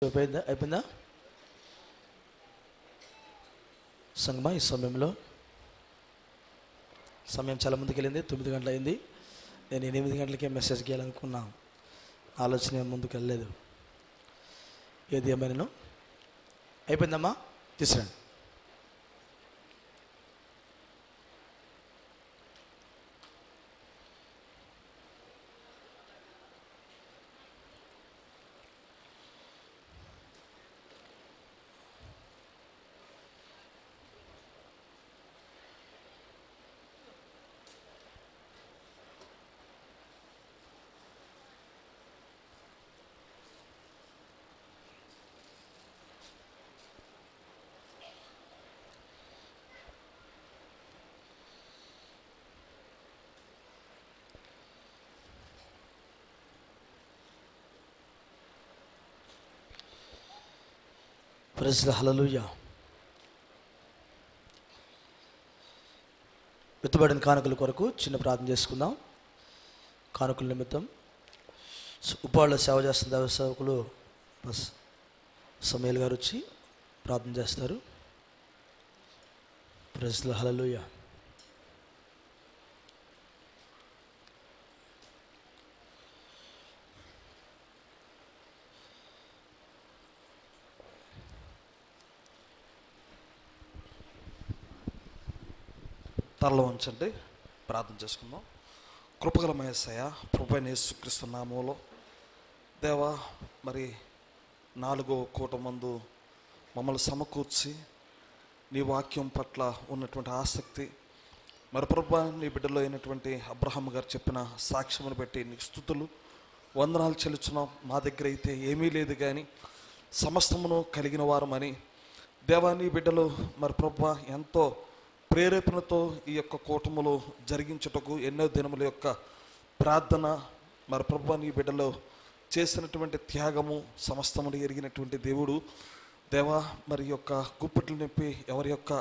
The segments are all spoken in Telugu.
అయిపోయిందా సంగమా? ఈ సమయం చాలా ముందుకు వెళ్ళింది. 9 గంటలు అయింది. నేను 8 గంటలకే మెసేజ్ గీయాలనుకున్నా, ఆలోచన ముందుకు వెళ్ళలేదు. ఏది ఏమైనా అయిపోయిందమ్మా, తీసుకురండి. Praise the Lord. హల్లెలూయా. ఎత్తుబడిన కానుకల కొరకు చిన్న ప్రార్థన చేసుకుందాం. కానుకల నిమిత్తం ఉపాళ్ళ సేవ చేస్తున్న దైవ సేవకులు సమయల్ గారు వచ్చి ప్రార్థన చేస్తారు. Praise the Lord. హల్లెలూయా. తరలో ఉంచండి, ప్రార్థన చేసుకుందాం. కృపగల యేసయ్య, ప్రభువైన యేసుక్రీస్తు నామములో దేవా, మరి 4వ కూటమందు మమ్మల్ని సమకూర్చి నీ వాక్యం పట్ల ఉన్నటువంటి ఆసక్తి, మరి ప్రభువా నీ బిడ్డలో అయినటువంటి అబ్రహాం గారు చెప్పిన సాక్ష్యమును బట్టి నీకు స్తుతులు వందనాలు చెల్లించున్నాం. మా దగ్గర అయితే ఏమీ లేదు కానీ సమస్తమును కలిగిన వారమని దేవా, నీ బిడ్డలు మరి ప్రభువా ఎంతో ప్రేరేపణతో ఈ యొక్క కూటములు జరిగించుటకు ఎన్నో దినముల యొక్క ప్రార్థన, మరి ప్రభువా నీ బిడ్డలో చేసినటువంటి త్యాగము సమస్తమును ఎరిగినటువంటి దేవుడు దేవా, మరి యొక్క గుప్పిట్లు నింపి ఎవరి యొక్క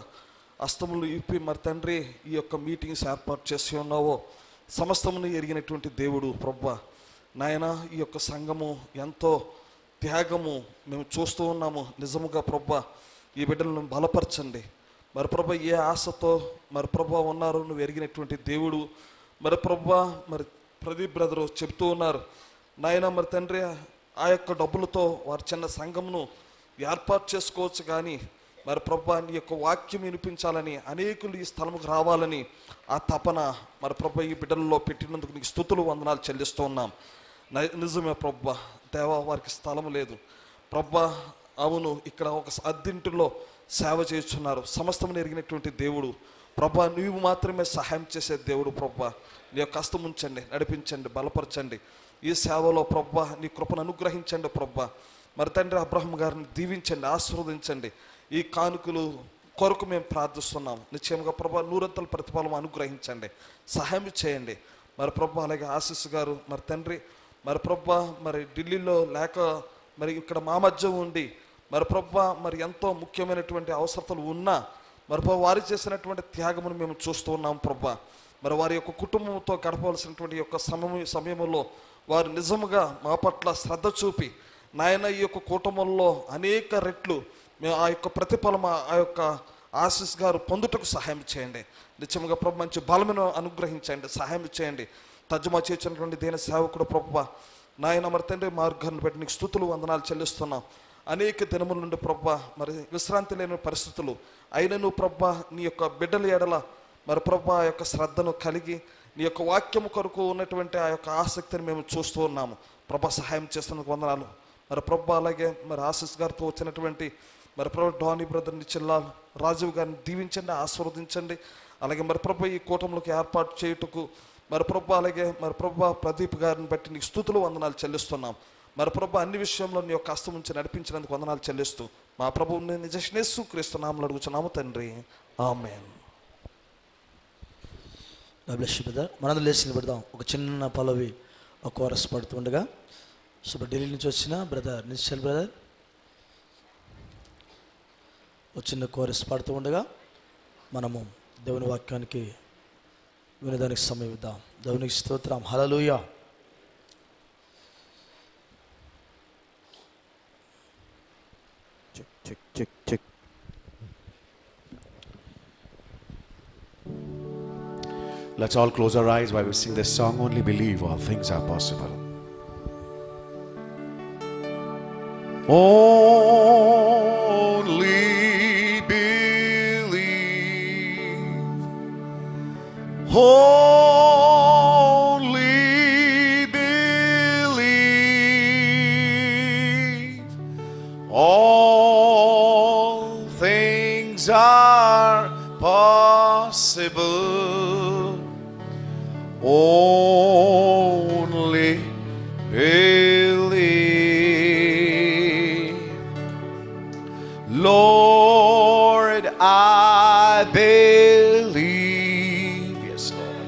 హస్తములు ఇప్పి మరి తండ్రి ఈ యొక్క మీటింగ్స్ ఏర్పాటు చేసి ఉన్నావో సమస్తమును ఎరిగినటువంటి దేవుడు ప్రభువా నాయన, ఈ యొక్క సంఘము ఎంతో త్యాగము మేము చూస్తూ ఉన్నాము. నిజముగా ప్రభువా ఈ బిడ్డలను బలపరచండి. మరి ప్రభువా ఏ ఆశతో మరి ప్రభువా ఉన్నారు నువ్వు ఎరిగినటువంటి దేవుడు. మరి ప్రభువా మరి ప్రదీప్ బ్రదరు చెప్తూ ఉన్నారు నాయన, మరి తండ్రి ఆ యొక్క డబ్బులతో వారి చిన్న సంఘమును ఏర్పాటు చేసుకోవచ్చు, కానీ మరి ప్రభువా నీ యొక్క వాక్యం వినిపించాలని, అనేకులు ఈ స్థలముకు రావాలని ఆ తపన మరి ప్రభువా ఈ బిడ్డలలో పెట్టినందుకు నీకు స్తుతులు వందనాలు చెల్లిస్తూ ఉన్నాం. నిజమే ప్రభువా దేవా, వారికి స్థలం లేదు ప్రభువా. అవును, ఇక్కడ ఒక అద్దెంటిలో సేవ చేస్తున్నారు. సమస్తమును ఎరిగినటువంటి దేవుడు ప్రభువా, నీవు మాత్రమే సహాయం చేసే దేవుడు ప్రభువా. నీ యొక్క హస్తం ఉంచండి, నడిపించండి, బలపరచండి. ఈ సేవలో ప్రభువా నీ కృపను అనుగ్రహించండి ప్రభువా. మరి తండ్రి అబ్రహాం గారిని దీవించండి, ఆశీర్వదించండి. ఈ కానుకలు కొరకు మేము ప్రార్థిస్తున్నాం. నిశ్చయంగా ప్రభువా నూరంతల ప్రతిఫలం అనుగ్రహించండి, సహాయం చేయండి. మరి ప్రభువా అలాగే ఆశీస్ గారు మరి తండ్రి మరి ప్రభువా మరి ఢిల్లీలో లేక మరి ఇక్కడ మా మధ్య ఉండి మరి ప్రభువా మరి ఎంతో ముఖ్యమైనటువంటి అవసరతలు ఉన్నా మరి ప్రభువా వారు చేసినటువంటి త్యాగమును మేము చూస్తూ ఉన్నాం ప్రభువా. మరి వారి యొక్క కుటుంబంతో గడపవలసినటువంటి యొక్క సమయంలో వారు నిజముగా మా పట్ల శ్రద్ధ చూపి నాయన ఈ యొక్క కుటుంబంలో అనేక రెట్లు మేము ఆ యొక్క ప్రతిఫలం ఆ యొక్క ఆశీస్ గారు పొందుటకు సహాయం చేయండి. నిత్యముగా ప్రభు మంచి బలమును అనుగ్రహించండి, సహాయం చేయండి. తర్జుమా చేసినటువంటి దేని సేవకుడు ప్రభువా నాయన మరి తండ్రి మార్గాన్ని బట్టి నీకు స్తుతులు వందనాలు చెల్లిస్తున్నాం. అనేక దినముల నుండి ప్రభువా మరి విశ్రాంతి లేని పరిస్థితులు అయినను ప్రభువా నీ యొక్క బిడ్డల ఎడల మరి ప్రభువా ఆ యొక్క శ్రద్ధను కలిగి నీ యొక్క వాక్యము కొరకు ఉన్నటువంటి ఆ యొక్క ఆసక్తిని మేము చూస్తూ ఉన్నాము ప్రభువా. సహాయం చేస్తున్నందుకు వందనాలు. మరి ప్రభువా అలాగే మరి ఆశీస్ గారితో వచ్చినటువంటి మరి ప్రభు డానీ బ్రదర్ని చిల్లాలు రాజీవ్ గారిని దీవించండి, ఆశీర్వదించండి. అలాగే మరి ప్రభు ఈ కూటమిలోకి ఏర్పాటు చేయుటకు మరి ప్రభు అలాగే మరి ప్రభు ప్రదీప్ గారిని బట్టి నీకు స్తుతులు వందనాలు చెల్లిస్తున్నాం. మరి ప్రభు అన్ని విషయంలో నీ యొక్క హస్తం ఉంచి నడిపించినందుకు వందనాలు చెల్లిస్తూ మా ప్రభువుని నిజ యేసుక్రీస్తు నామములో అడుగుచున్నాము తండ్రి, ఆమేన్. మనందరం లేచి నిలబడదాం. ఒక చిన్న పల్లవి ఒక కోరస్ పడుతుండగా ఢిల్లీ నుంచి వచ్చిన బ్రదర్ నిశ్చల్ బ్రదర్ ఒక చిన్న కోరస్ పాడుతూ ఉండగా మనము దేవుని వాక్యానికి వినడానికి సమయం ఇద్దాం. దేవునికి స్తోత్రం. హల్లెలూయా. Check. Let's all close our eyes while we sing this song. Only believe all things are possible. Only believe. Only believe. All things are possible. Only believe. Lord, I believe. Yes, Lord.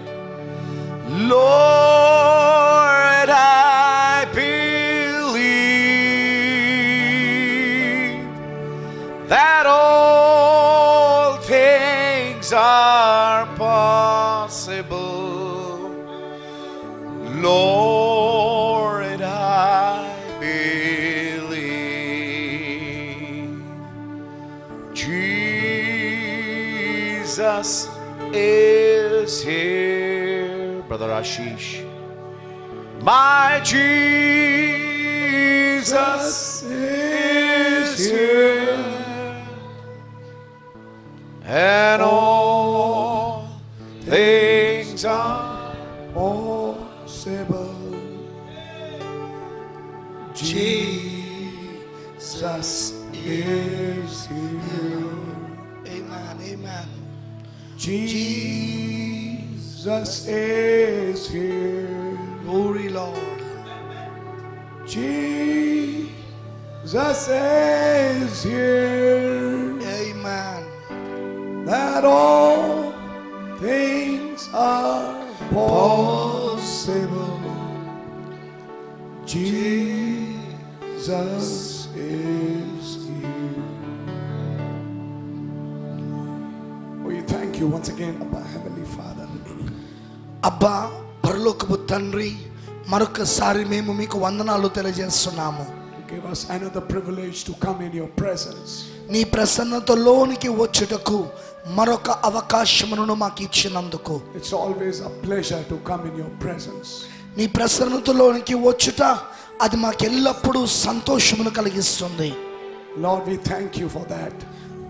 Lord, I believe that all things are possible. Lord, I believe. Jesus is here. Brother Ashish. My Jesus is here. And all things are possible. Jesus is here. Amen. Amen. Jesus is here. Glory, Lord. Jesus is here. Amen. That all things are possible. Jesus is here. We thank you once again, Abba, Heavenly Father. అబ్బా పరలోకపు తండ్రి, మరొకసారి మేము మీకు వందనాలు తెలియజేస్తున్నాము. You give us another privilege to come in your presence. నీ ప్రసన్నతలోనికి వచ్చుటకు మరొక అవకాశమును మాకు ఇచ్చినందుకు. It's always a pleasure to come in your presence. నీ ప్రసన్నతలోనికి వచ్చుట అది మాకు ఎల్లప్పుడూ సంతోషమును కలిగిస్తుంది. Lord, we thank you for that.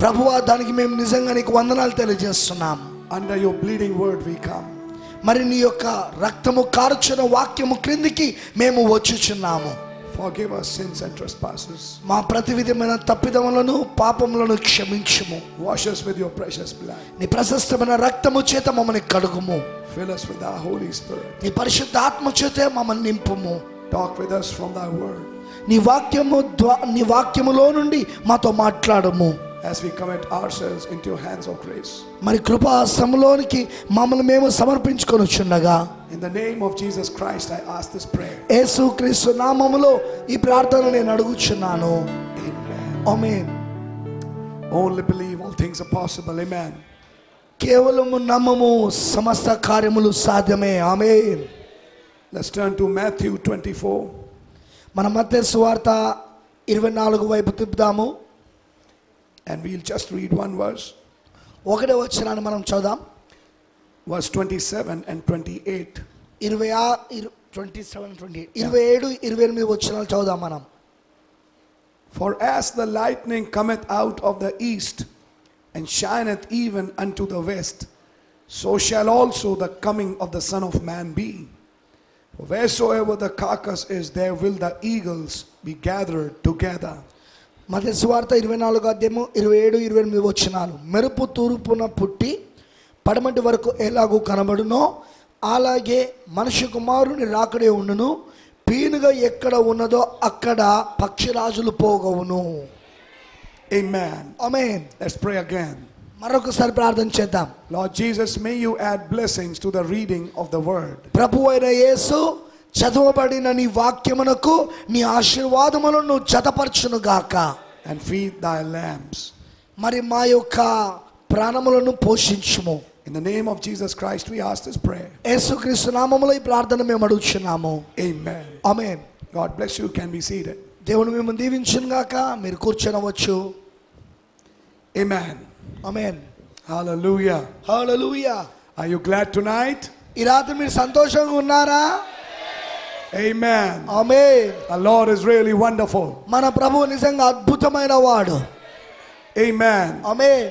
ప్రభువా, దానికి మేము నిజంగా నీకు వందనాలు తెలియజేస్తున్నాం. Under your bleeding word we come. మరి నీ యొక్క రక్తము కారుచున్న వాక్యము క్రిందికి మేము వచ్చుచున్నాము. Forgive us sins and trespasses. మా ప్రతి విధమైన తప్పిదములను పాపములను క్షమించుము. Wash us with your precious blood. నీ ప్రశస్తమైన రక్తము చేత మమ్మల్ని కడుగుము. Fill us with our Holy Spirit. నీ పరిశుద్ధ ఆత్మ చేత మమ్మల్ని నింపుము. Talk with us from thy word. నీ వాక్యములో నుండి మాతో మాట్లాడము. As we commit ourselves into your hands of grace. మరి కృపా సమలోనికి మమ్మల్ని మేము సమర్పించుకొనుచుండగా In the name of Jesus Christ I ask this prayer. యేసుక్రీస్తు నామములో ఈ ప్రార్థన నేను అడుగుచున్నాను. Amen. Amen. Only believe all things are possible. Amen. కేవలము నమ్మము, సమస్త కార్యములు సాధ్యమే. ఆమేన్. Let's turn to Matthew 24. మన మత్తయి సువార్త 24 వైపు తిప్పుదాము. And we'll just read one verse. ఒకటే వచనాన్ని మనం చదుదాం. Verse 27 and 28. 27, 28. 27, 28 వచనాలు చదుదాం మనం. For as the lightning cometh out of the east and shineth even unto the west, so shall also the coming of the Son of Man be. For wheresoever the carcass is, there will the eagles be gathered together. మత్తయి సువార్త 24 అధ్యాయము 27, 28 వచనాలు. మెరుపు తూర్పున పుట్టి పడమటి వరకు ఎలాగూ కనబడునో అలాగే మనుష్య కుమారుని రాకడే ఉండును. పీనుగా ఎక్కడ ఉన్నదో అక్కడ పక్షిరాజులు పోగవును. Amen. Amen. Let's pray again. మరొకసారి ప్రార్థన చేద్దాం. Lord Jesus, may you add blessings to the reading of the word. ప్రభువైన యేసు, చదవబడిన నీ వాక్యమునకు నీ ఆశీర్వాదములను జతపరచును గాక. And feed thy lambs. మరి మా యొక్క ప్రాణములను పోషించుము. In the name of Jesus Christ we ask this prayer. యేసుక్రీస్తు నామములో ఈ ప్రార్థన మేము అడుగుచున్నాము. Amen. Amen. God bless you. Can be seated. దేవుడు మిమ్మల్ని దీవించును గాక. మీరు కూర్చొనవచ్చు. Amen. Amen. Hallelujah. Hallelujah. Are you glad tonight? ఈ రాత్రి మీరు సంతోషంగా ఉన్నారా? Amen. Amen. Our Lord is really wonderful. మన ప్రభువు నిజంగా అద్భుతమైన వాడు. Amen. Amen.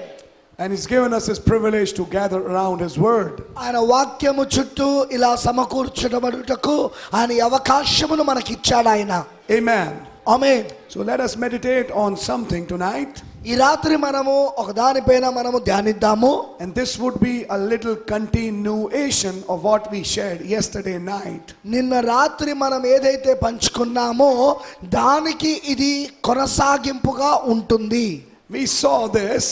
And He's given us this privilege to gather around His Word. ఆయన వాక్యము చుట్టూ ఇలా సమకూర్చబడుటకు ఆయన అవకాశమును మనకిచ్చాడు ఆయన. Amen. Amen. So let us meditate on something tonight. ఈ రాత్రి మనము ఒక దానిపైన మనము ధ్యానిద్దాము. And this would be a little continuation of what we shared yesterday night. నిన్న రాత్రి మనం ఏదైతే పంచుకున్నామో దానికి ఇది కొనసాగింపుగా ఉంటుంది. We saw this,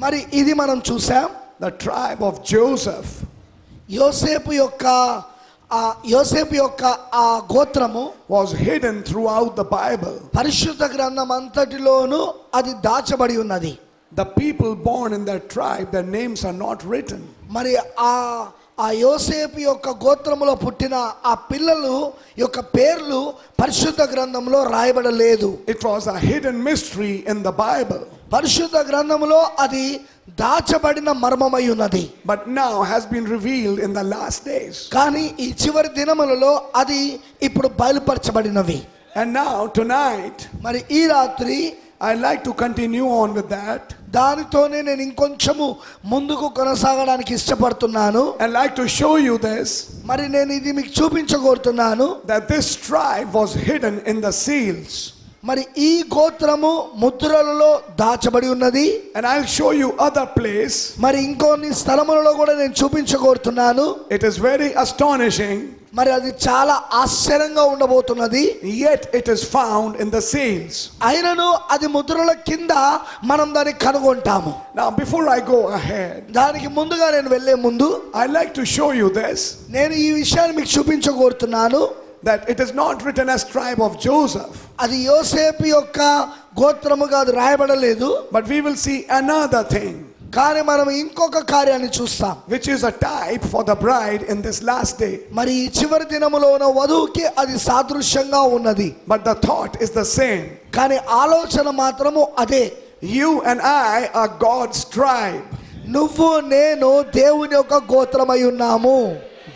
మరి ఇది మనం చూసాం. the tribe of Joseph యోసేపు యొక్క ఆ గోత్రము was hidden throughout the Bible. పరిశుద్ధ గ్రంథం అంతటిలోనూ అది దాచబడి ఉన్నది. The people born in that tribe, their names are not written. మరి ఆ యోసేపు యొక్క గోత్రములో పుట్టిన ఆ పిల్లలు యొక్క పేర్లు పరిశుద్ధ గ్రంథంలో రాయబడలేదు. It was a hidden mystery in the Bible. పరిశుద్ధ గ్రంథములో అది దాచబడిన మర్మమై ఉన్నది. But now has been revealed in the last days. కానీ ఈ చివరి దినములలో అది ఇప్పుడు బయలుపరచబడినవి. And now tonight మరి ఈ రాత్రి I'd like to continue on with that. దానితోనే నేను ఇంకొంచెము ముందుకు కొనసాగడానికి ఇష్టపడుతున్నాను. I'd like to show you this, మరి నేను ఇది మీకు చూపించగోరుతున్నాను. that this tribe was hidden in the seals. మరి ఈ గోత్రము ముద్రలలో దాచబడి ఉన్నది. And I'll show you other place. మరి ఇంకొన్ని స్థలములలో కూడా నేను చూపించగోరుతున్నాను. It is very astonishing. మరి అది చాలా ఆశ్చర్యంగా ఉండబోతున్నది. Yet it is found in the seals. అయినను అది ముద్రల కింద మనం దాన్ని కనుగొంటాము. Now before I go ahead, దానికి ముందుగా నేను వెళ్ళే ముందు I'd like to show you this, నేను ఈ విషయాన్ని మీకు చూపించగోరుతున్నాను. that it is not written as tribe of Joseph, అది యోసేపు యొక్క గోత్రముగా అది రాయబడలేదు. but we will see another thing, కానీ మనం ఇంకొక కార్యాన్ని చూస్తాం, which is a type for the bride in this last day. మరి ఈ చివరి దినములో ఉన్న వధువుకి అది సాదృశ్యంగా ఉన్నది. But the thought is the same. కానీ ఆలోచన మాత్రము అదే. You and I are God's tribe. నువ్వు నేను దేవుని యొక్క గోత్రమై ఉన్నాము.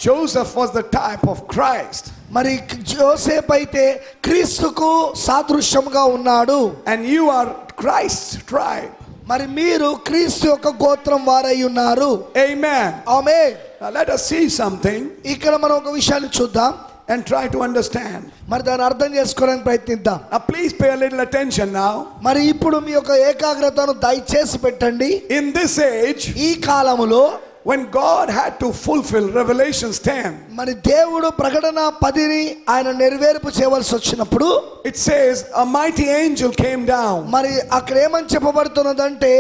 Joseph was the type of Christ. మరి యోసేపు అయితే క్రీస్తుకు సాదృశ్యంగా ఉన్నాడు. And you are Christ's tribe. మరి మీరు క్రీస్తు యొక్క గోత్రం వారై ఉన్నారు. Amen. ఆమేన్. Now let us see something ఇక్కడ మనం ఒక విషయాన్ని చూద్దాం. and try to understand. మరి దాన్ని అర్థం చేసుకోవడానికి ప్రయత్నిద్దాం. Now please pay a little attention now. మరి ఇప్పుడు మీ యొక్క ఏకాగ్రతను దయచేసి పెట్టండి. In this age, ఈ కాలములో when God had to fulfill Revelations 10, మరి దేవుడు ప్రకటన 10ని ఆయన నెరవేర్పు చేయవలసి వచ్చినప్పుడు it says a mighty angel came down. మరి అక్కడ ఏమని చెప్పబడుతున్నదంటే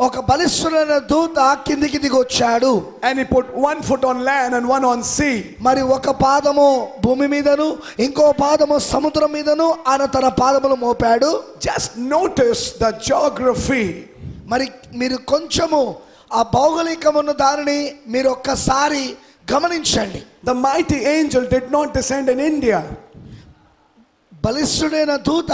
ఒక బలిష్ఠుడైన దూత కిందికి దిగి వచ్చాడు. And he put one foot on land and one on sea. మరి ఒక పాదము భూమి మీదను ఇంకో పాదము సముద్రం మీదను ఆయన తన పాదములు Mopadu. Just notice the geography. మరి మీరు కొంచెము ఆ భౌగోళికమున్న దానిని మీరు ఒక్కసారి గమనించండి. The mighty angel did not descend in India. బలిష్ఠుడైన దూత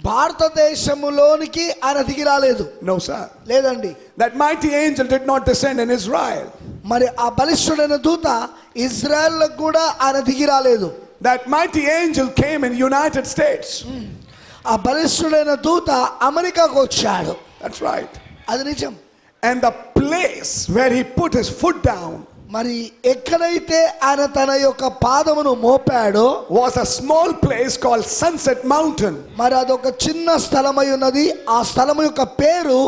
భారతదేశములోనికి ఆయన దిగి రాలేదు. No, sir. లేదండి. That mighty angel did not descend in Israel. మరి ఆ బలిష్ఠుడైన దూత ఇజ్రాయెల్ కూడా ఆయన దిగి రాలేదు. That mighty angel came in United States. ఆ బలిష్ఠుడైన దూత అమెరికాకు వచ్చాడు. That's right. అది నిజం. And the place where he put his foot down మరి ఎక్కడైతే ఆయన తన యొక్క పాదమును మోపాడో was a small place called Sunset Mountain. మరి అదొక చిన్న స్థలమై ఉన్నది. ఆ స్థలము యొక్క పేరు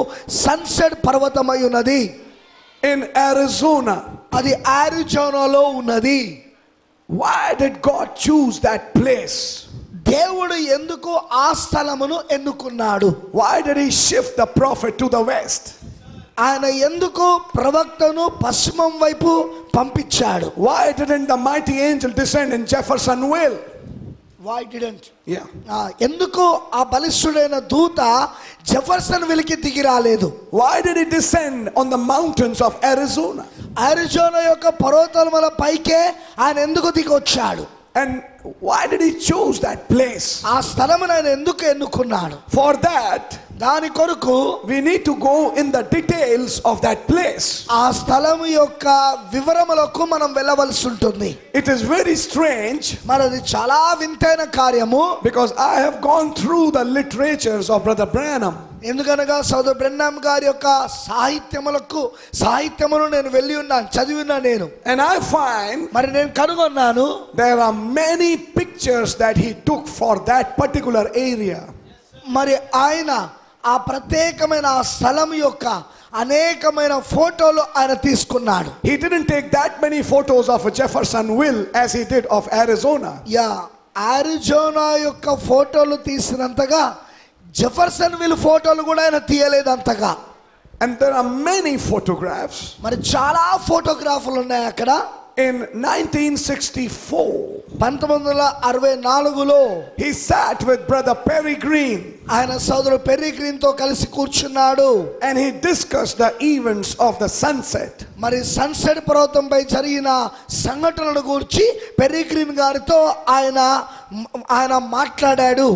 సన్సెట్ పర్వతమై ఉన్నది. In Arizona. అది అరిజోనాలో ఉన్నది. Why did God choose that place? దేవుడు ఎందుకు ఆ స్థలమును ఎన్నుకున్నాడు? Why did he shift the prophet to the west? ఆయన ఎందుకు ప్రవక్తను పశ్చిమం వైపు పంపించాడు? Why didn't the mighty angel descend in Jeffersonville? Why didn't? Yeah. ఎందుకు ఆ బలిష్ఠుడైన దూత జెఫర్సన్ విల్కి దిగి రాలేదు? Why did he descend on the mountains of Arizona? Arizona యొక్క పర్వతాల పైకే ఆయన ఎందుకు దిగి వచ్చాడు? And why did he choose that place? ఆ స్థలమును ఆయన ఎందుకు ఎన్నుకున్నాడు? For that, దాని కొరకు we need to go in the details of that place. ఆ స్థలము యొక్క వివరములకు మనం వెళ్ళవలసి ఉంటుంది. It is very strange మరి అది చాలా వింతైన కార్యము. because I have gone through the literatures of Brother Branham. ఎందుకనగా సోదరు బ్రెన్నామ్ గారి యొక్క సాహిత్యమును నేను వెళ్ళి ఉన్నాను, చదివి ఉన్నాను నేను. And I find మరి నేను కనుగొన్నాను there are many pictures that he took for that particular area. మరి ఆయన ఆ ప్రత్యేకమైన ఆ స్థలం యొక్క అనేకమైన ఫోటోలు ఆయన తీసుకున్నాడు. He didn't take that many photos of Jeffersonville as he did of Arizona. Arizona యొక్క ఫోటోలు తీసినంతగా జెఫర్సన్విల్ ఫోటోలు కూడా ఆయన తీయలేదు అంతగా. And there are many photographs. మరి చాలా ఫోటోగ్రాఫ్లు ఉన్నాయి అక్కడ. In 1964, 1964లో he sat with Brother Perry Green. ఆయన సోదరుడు పెర్రీ గ్రీన్ తో కలిసి కూర్చున్నాడు. And he discussed the events of the sunset. మరి సన్సెట్ పర్వతంపై జరిగిన సంఘటనల గురించి పెర్రీ గ్రీన్ గారితో ఆయన మాట్లాడాడు.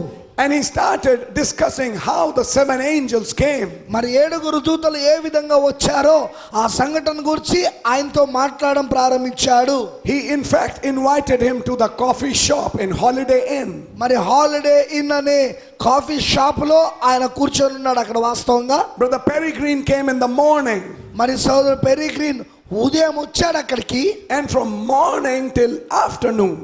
And he started discussing how the 7 angels came. మరి 7 దూతలు ఏ విధంగా వచ్చారో ఆ సంఘటన గురించి ఆయనతో మాట్లాడడం ప్రారంభించాడు. He in fact invited him to the coffee shop in Holiday Inn. మరి హాలిడే ఇన్ అనే కాఫీ షాప్ లో ఆయన కూర్చొని ఉన్నాడు అక్కడ. వాస్తవంగా Brother Perry Green came in the morning. మరి సోదరు పెర్రీ గ్రీన్ ఉదయం వచ్చాడు అక్కడికి. And from morning till afternoon,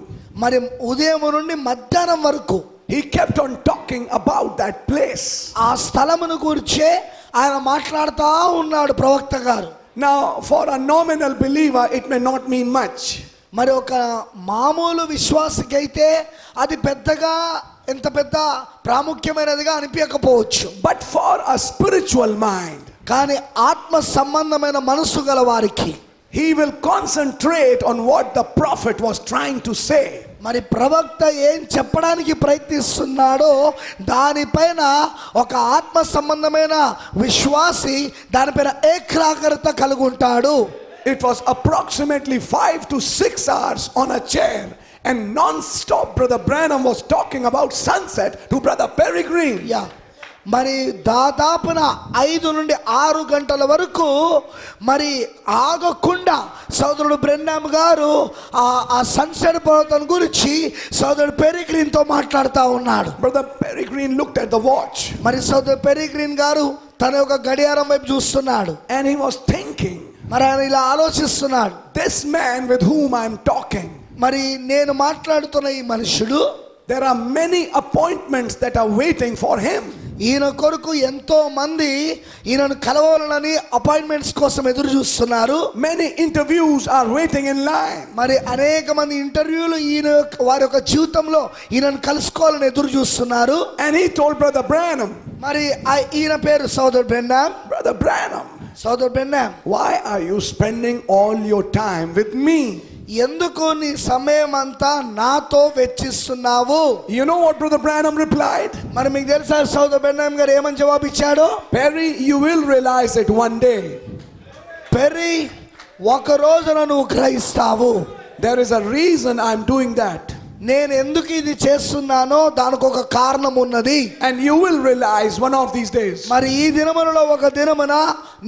మరి ఉదయం నుండి మధ్యాహ్నం వరకు he kept on talking about that place. ఆ స్థలమును గురించే ఆయన మాట్లాడుతూ ఉన్నాడు ప్రవక్త గారు. Now for a nominal believer it may not mean much. మరి ఒక మామూలు విశ్వాసికి అయితే అది పెద్దగా ఎంత పెద్ద ప్రాముఖ్యమైనదిగా అనిపించకపోవచ్చు. But for a spiritual mind, కానీ ఆత్మ సంబంధమైన మనసు గల వారికి he will concentrate on what the prophet was trying to say. మరి ప్రవక్త ఏం చెప్పడానికి ప్రయత్నిస్తున్నాడో దానిపైన ఒక ఆత్మ సంబంధమైన విశ్వాసి దానిపైన ఏకాగ్రత కలిగి ఉంటాడు. It was approximately 5 to 6 hours on a chair, and non-stop Brother Branham was talking about sunset to Brother Perry Green. మరి దాదాపున 5 నుండి 6 గంటల వరకు మరి ఆగకుండా సోదరుడు బ్రెన్నామ్ గారు ఆ సన్సెట్ పర్వతం గురించి సోదరుడు పెర్రీ గ్రీన్ తో మాట్లాడుతూ ఉన్నాడు. Brother Perry Green looked at the watch. మరి సోదరుడు పెర్రీ గ్రీన్ గారు తన యొక్క గడియారం వైపు చూస్తున్నాడు. And he was thinking, మరి ఆయన ఇలా ఆలోచిస్తున్నాడు, this man with whom I am talking, మరి నేను మాట్లాడుతున్న ఈ మనుషుడు, there are many appointments that are waiting for him. ఈయన కొరకు ఎంతో మంది ఈయనను కలవాలని అపాయింట్మెంట్స్ కోసం ఎదురు చూస్తున్నారు. Many interviews are waiting in line. మరి అనేక మంది ఇంటర్వ్యూలు వారి యొక్క జీవితంలో ఈయనను కలుసుకోవాలని ఎదురు చూస్తున్నారు. And he told Brother Branham, మరి ఈయన పేరు సోదరు బ్రెన్నామ్. Brother Branham, సోదరు Branham, why are you spending all your time with me? ఎందుకు నీ సమయం అంతా నాతో వెచ్చిస్తున్నావు? You know what Brother Branham replied? మరి మీకు తెలుసా సోదరు బ్రెన్నామ్ గారు ఏమని జవాబు ఇచ్చాడు? Perry, you will realize it one day. Perry, ఒక రోజున నువ్వు గ్రహిస్తావు. There is a reason I'm doing that. నేను ఎందుకు ఇది చేస్తున్నానో దానికి ఒక కారణం ఉన్నది. And you will realize one of these days. మరి ఈ దినములలో ఒక దినమున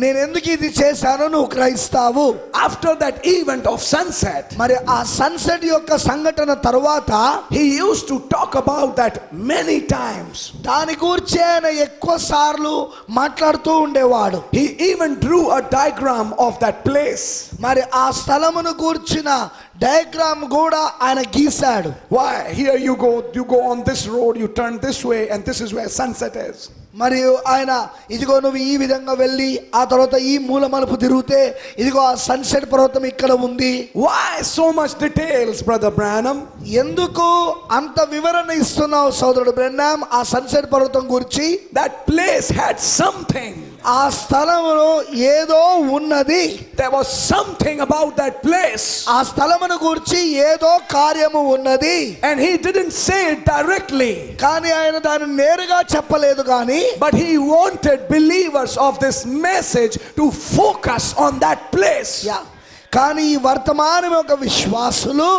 నేను ఎందుకు ఇది చేశానో నువ్వు గ్రహిస్తావు. After that event of sunset, మరి ఆ సన్సెట్ యొక్క సంఘటన తరువాత he used to talk about that many times. దాని గురించి ఆయన ఎక్కువ సార్లు మాట్లాడుతూ ఉండేవాడు. He even drew a diagram of that place. మరి ఆ స్థలమును గూర్చిన డయాగ్రామ్ కూడా ఆయన గీశాడు. Why? Here you go on this road, you turn this way, and this is where sunset is. మరియు ఆయన ఇదిగో నువ్వు ఈ విధంగా వెళ్ళి ఆ తర్వాత ఈ మూల మలుపు తిరిగితే ఇదిగో ఆ సన్సెట్ పర్వతం ఇక్కడ ఉంది. Why so much details, Brother Branham? ఎందుకు అంత వివరణ ఇస్తున్నావు సోదరుడు బ్రెన్నామ్ ఆ సన్సెట్ పర్వతం గురించి? That place had something. ఆ స్థలములో ఏదో ఉన్నది. There was something about that place. ఆ స్థలమును గురించి ఏదో కార్యము ఉన్నది. And he didn't say it directly. కానీ ఆయన దాన్ని నేరుగా చెప్పలేదు కానీ But he wanted believers of this message to focus on that place. కానీ ఈ వర్తమానం యొక్క విశ్వాసులు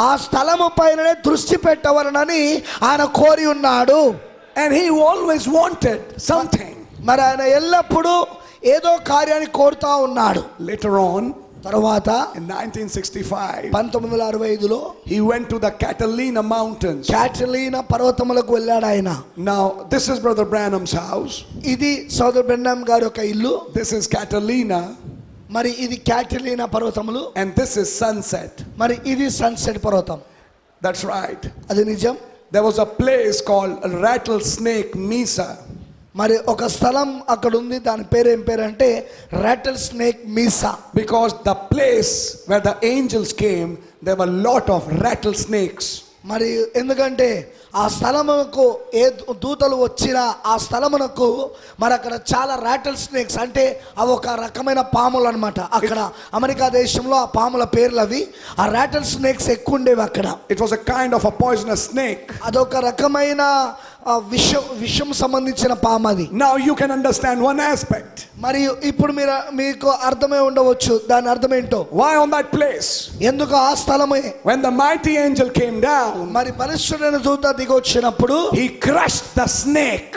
ఆ స్థలము పైననే దృష్టి పెట్టవలనని ఆయన కోరి ఉన్నాడు. And he always wanted something. మరి ఆయన ఎల్లప్పుడూ ఏదో కార్యాన్ని కోరుతా ఉన్నాడు. Later on, తర్వాత in 1965, 1965లో he went to the Catalina mountains. క్యాటలీనా పర్వతములకు వెళ్ళాడు ఆయన. Now, this is Brother Branham's house. ఇది సోదరు బ్రహ్నం గారి యొక్క ఇల్లు. This is Catalina. మరి ఇది క్యాటలీనా పర్వతములు. And this is Sunset. మరి ఇది సన్సెట్ పర్వతం. That's right. అది నిజం. There was a place called Rattlesnake Mesa. మరి ఒక స్థలం అక్కడ ఉంది, దాని పేరు ఏం పేరు అంటే rattlesnake mesa. Because the place where the angels came, there were a lot of rattlesnakes. మరి ఎందుకంటే ఆ స్థలమునకు ఏ దూతలు వచ్చినా ఆ స్థలమునకు మరి అక్కడ చాలా రాటిల్ స్నేక్స్ అంటే అవి ఒక రకమైన పాములు అనమాట. అక్కడ అమెరికా దేశంలో ఆ పాముల పేర్లు అవి. ఆ రాటిల్ స్నేక్స్ ఎక్కువ ఉండేవి అక్కడ. It was a kind of a poisonous snake. అదొక రకమైన విషం సంబంధించిన పాము అది. Now you can understand one aspect. మరియు ఇప్పుడు మీకు అర్థమై ఉండవచ్చు దాని అర్థం ఏంటో. Why on that place? ఎందుకు ఆ స్థలమే? When the mighty angel came down, మరి బలిష్ఠుడైన దూత దిగొచ్చినప్పుడు he crushed the snake.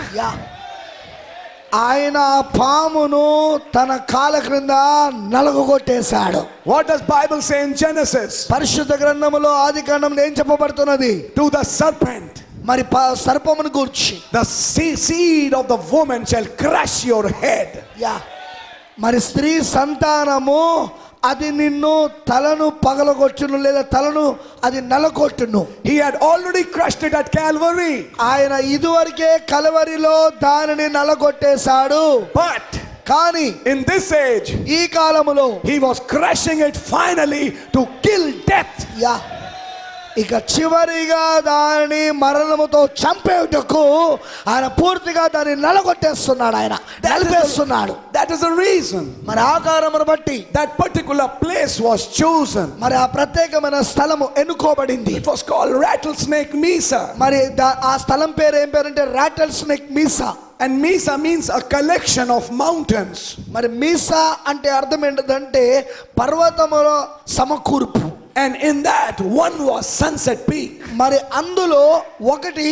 ఆయన పామును తన కాళ్ళ క్రింద నలగొట్టేశాడు. What does Bible say in Genesis? పరిశుద్ధ గ్రంథములో ఆదికాండంలో ఏం చెప్పబడుతున్నది? To the serpent, మరి సర్పమును గూర్చి, the seed of the woman shall crush your head. మరి స్త్రీ సంతానము అది నిన్ను తలను పగలగొట్టును లేదా తలను అది నలగొట్టును. He had already crushed it at Calvary. ఆయన ఇదివరకే కలవరిలో దానిని నలగొట్టేశాడు. But కానీ in this age, ఈ కాలములో he was crushing it finally to kill death. ఇక చివరిగా దానిని మరణముతో చంపేటకు ఆయన పూర్తిగా దాన్ని నలగొట్టేస్తున్నాడు, ఆయన నలిపేస్తున్నాడు. That is the reason మరి ఆకారమును బట్టి that particular place was chosen. మరి ఆ ప్రత్యేకమైన స్థలము ఎన్నుకోబడింది. It was called Rattlesnake Mesa. మరి ఆ స్థలం పేరు ఏం పేరు అంటే rattlesnake mesa. And Mesa means a collection of mountains. మరి మీసా అంటే అర్థం ఏంటంటే పర్వతముల సమకూర్పు. And in that one was Sunset Peak. మరి అందులో ఒకటి